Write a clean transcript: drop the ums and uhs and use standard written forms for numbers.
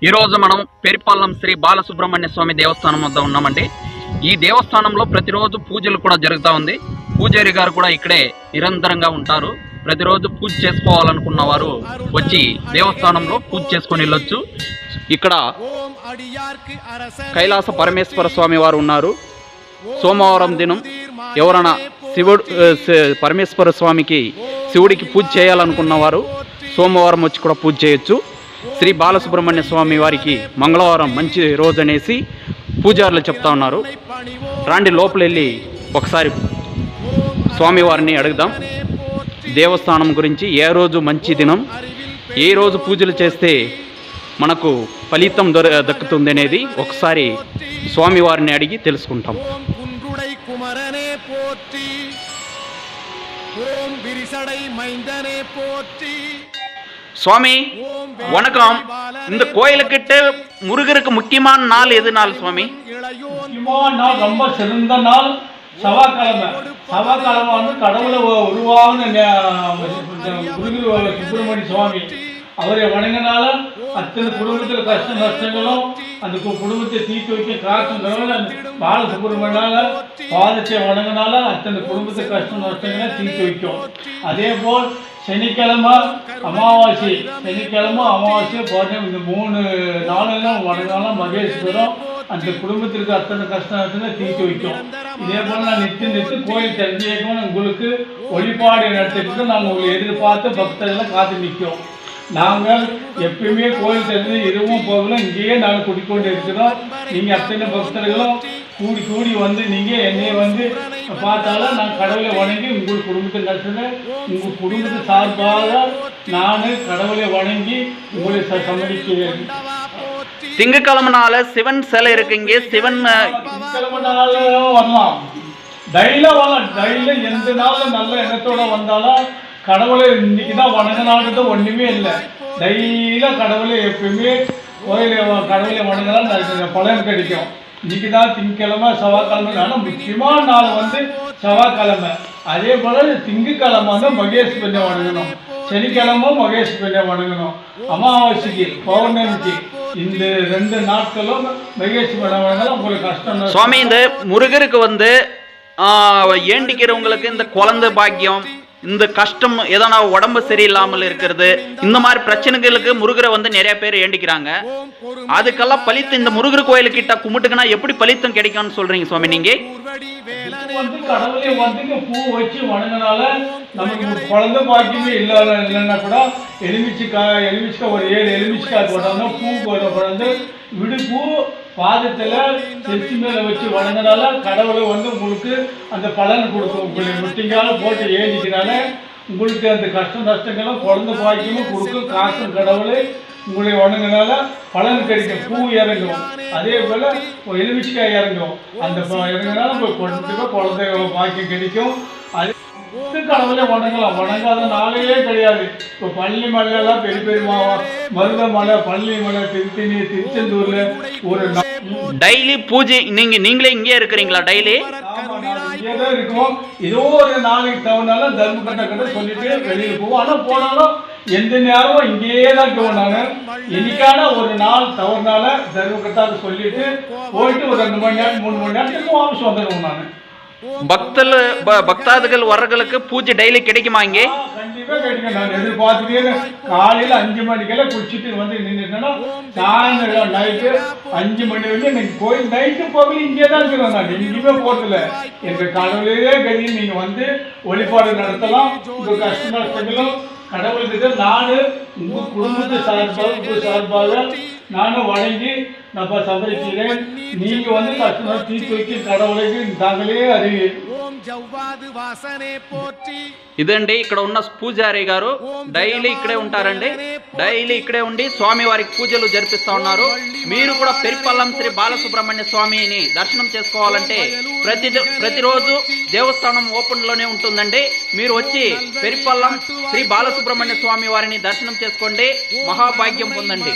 ఈరోజు మనం పెరిపల్లం శ్రీ బాలసుబ్రహ్మణ్య స్వామి దేవస్థానం వద్ద ఉన్నామండి. ఈ దేవస్థానంలో ప్రతిరోజు పూజలు కూడా జరుగుతూ ఉంది. పూజారి గారు కూడా ఇక్కడే నిరంతరంగా ఉంటారు. ప్రతిరోజు పూజ చేసుకోవాలనుకున్న వారు వచ్చి దేవస్థానంలో పూజ చేసుకొని వెళ్ళొచ్చు. ఇక్కడ కైలాస పరమేశ్వర స్వామి వారు ఉన్నారు. సోమవారం దినం ఎవరైనా పరమేశ్వర స్వామికి శివుడికి పూజ చేయాలనుకున్న వారు సోమవారం వచ్చి కూడా పూజ చేయొచ్చు. శ్రీ బాలసుబ్రహ్మణ్య స్వామి వారికి మంగళవారం మంచి రోజు అనేసి పూజారులు చెప్తా ఉన్నారు. రాండి లోపల వెళ్ళి ఒకసారి స్వామివారిని అడుగుదాం. దేవస్థానం గురించి ఏ రోజు మంచి దినం, ఏ రోజు పూజలు చేస్తే మనకు ఫలితం దక్కుతుంది అనేది ఒకసారి స్వామివారిని అడిగి తెలుసుకుంటాం. சுவாமி வணக்கம். இந்த கோயிலுக்கிட்ட முருகருக்கு முக்கியமான நாள் எது நாள் சுவாமி? முக்கியமான நாள், ரொம்ப சிறந்த நாள் செவ்வாய்க்கிழமை. செவ்வாய்க்கிழமை வந்து கடவுளை உருவான முருகர் சுப்பிரமணிய சுவாமி அவரை வணங்கினால அத்தனை குடும்பத்தில் கஷ்ட நஷ்டங்களும் அந்த குடும்பத்தை தீர்த்து வைக்க காக்குங்கிறவங்க பாலசுப்ரமணியால பாதத்தை வணங்கினால அத்தனை குடும்பத்தை கஷ்ட நஷ்டங்களை தீர்த்து வைக்கும். அதே போல் சனிக்கிழமை அமாவாசை, சனிக்கிழமை அமாவாசை போட்டோம். இந்த 3 நாளெல்லாம் வணங்கினாலும் மகேஸ்வரம் அந்த குடும்பத்திற்கு அத்தனை கஷ்ட நஷ்டங்களை தீர்த்து வைக்கும். இதே போல் நான் நித்து கோயில் தெரிஞ்சுக்கணும். உங்களுக்கு வழிபாடு நடத்திட்டு நாங்கள் உங்களை எதிர்பார்த்து பக்தர்களை காத்து நிற்கும். நாங்கள் எப்பயுமே கோயில் தெரிஞ்சு இரவும் போகலாம், இங்கேயே நாங்கள் குடிக்கொண்டு இருக்கிறோம். நீங்கள் அத்தனை பக்தர்களும் கூடி கூடி வந்து நீங்கள் என்னையை வந்து பார்த்தாலும் நான் கடவுளை வணங்கி உங்கள் குடும்பத்தை நடத்துங்க. உங்கள் குடும்பத்தை சார்பாக நான் கடவுளை வணங்கி உங்களை சம்மதிக்கிறேன். திங்கக்கிழமை நாள் சிவன் சிலை இருக்குங்க. சிவன் திங்கக்கிழமை நாள் வரலாம், டைல வரலாம். டைல எந்த நாள் நல்ல எண்ணத்தோட வந்தாலும் கடவுளை இன்னைக்கு தான் வணங்கினாலும் ஒன்றுமே இல்லை. டெய்லியாக கடவுளை எப்பயுமே கடவுளை வணங்கினாலும் பலன் கிடைக்கும். இன்னைக்கு தான் திங்கக்கிழமை செவ்வாய்க்கிழமை. ஆனால் முக்கியமான நாள் வந்து செவ்வாய்க்கிழமை. அதே போல் திங்கக்கிழமை வந்து மகேஸ்வரனை வணங்கணும், சனிக்கிழமை மகேஸ்வரனை வணங்கணும், அமாவாசைக்கு பௌர்ணமிக்கு இந்த 2 நாட்களும் மகேஸ்வரனை வணங்கலாம். உங்களுக்கு கஷ்டம் சுவாமி. இந்த முருகருக்கு வந்து ஏண்டிக்கிறவங்களுக்கு இந்த குழந்தை பாக்கியம், இந்த கஷ்டம், எதனா உடம்பு சரியில்லாமல் இருக்கிறது, இந்த மாதிரி பிரச்சனைகளுக்கு முருகரை வந்து நிறைய பேர் ஏண்டிக்கிறாங்க. அதுக்கெல்லாம் பலித்து இந்த முருகர் கோயிலுக்கிட்ட கும்பிட்டுக்குன்னா எப்படி பலித்தம் கிடைக்கும்னு சொல்றீங்க சுவாமி? நீங்க வந்து கடவுளை வந்து பூ வச்சு வணங்கினால நமக்கு குழந்தை பாக்கியமே இல்லைன்னா கூட எலுமிச்சிக்காய் ஒரு 7 எலுமிச்சிக்காய் போட்டாங்க, பூ போடக்கூடாது. விடுப்பூ பாதத்தில் செச்சு மேலே வச்சு வணங்கினால கடவுளை வந்து உங்களுக்கு அந்த பலன் கொடுக்கும். உங்களை முட்டிங்கால போட்டு ஏஞ்சிக்கிறால உங்களுக்கு அந்த கஷ்ட நஷ்டங்களும் குழந்தை பாக்கியமும் கொடுக்கும். காசும் கடவுளை உங்களை வணங்கினால பலன் கிடைக்கும். பூ இறங்கும், அதே போல் எலுமிச்சிக்காய் இறங்கும். அந்த இறங்கினால குழந்தை பாக்கியம் கிடைக்கும். அது கடவுளை வணங்கலாம், வணங்காத நாளையே கிடையாது. இப்போ பள்ளி மலையெல்லாம் பெரிய மருதமலை, பள்ளி மலை, திருச்செந்தூர்ல ஒரு டெய்லி பூஜை நீங்களே இங்கே இருக்கிறீங்களா? டெய்லி இங்கேதான் இருக்கும். ஏதோ ஒரு நாளைக்கு தவறுனாலும் தர்ம கட்ட சொல்லிட்டு வெளியில் போவோம். ஆனால் போனாலும் எந்த நேரமும் இங்கேயே தான் போவோம். நாங்கள் என்னைக்கான ஒரு நாள் தவறுனால தர்ம கட்டாக சொல்லிட்டு போயிட்டு ஒரு 2 மணி நேரம் 3 மணி நேரத்துக்கு வாபஸ் வந்துடுவோம். நான் பக்தாதிகள் வர்றவங்களுக்கு பூஜை டெய்லி கிடைக்குமா? இங்கே கண்டிப்பா கிடைக்கும். நான் எதிர்பார்த்துட்டே காலையில 5 மணிக்கெல்லாம் குளிச்சுட்டு வந்து நின்றுட்டேன்னா சாயந்தரம் நைட்டு 5 மணி வரைக்கும் எனக்கு கோயில் நைட்டு பகல் இங்கே தான் இருக்கிறோம். நான் எங்கேயுமே போறதில்ல. எங்க கடவுளையே கழிவு நீங்க வந்து வழிபாடு நடத்தலாம். உங்க கஷ்ட நஷ்டங்களும் கடவுளுக்கு நானு உங்க குடும்பத்தை சார்பாக நானும் வணங்கி நான் சபரிக்கிறேன். நீங்க வந்து கஷ்டம் தீர்த்து வைக்க கடவுளுக்கு தாங்களே அறிவு. ఇదండి ఇక్కడ ఉన్న పూజారి గారు డైలీ ఇక్కడే ఉంటారండి. డైలీ ఇక్కడే ఉండి స్వామి వారికి పూజలు జరిపిస్తా ఉన్నారు. మీరు కూడా పెరిపల్లం శ్రీ బాలసుబ్రహ్మణ్య స్వామిని దర్శనం చేసుకోవాలంటే ప్రతిరోజు దేవస్థానం ఓపెన్ లోనే ఉంటుందండి. మీరు వచ్చి పెరిపల్లం శ్రీ బాలసుబ్రహ్మణ్య స్వామి వారిని దర్శనం చేసుకోండి, మహాభాగ్యం పొందండి.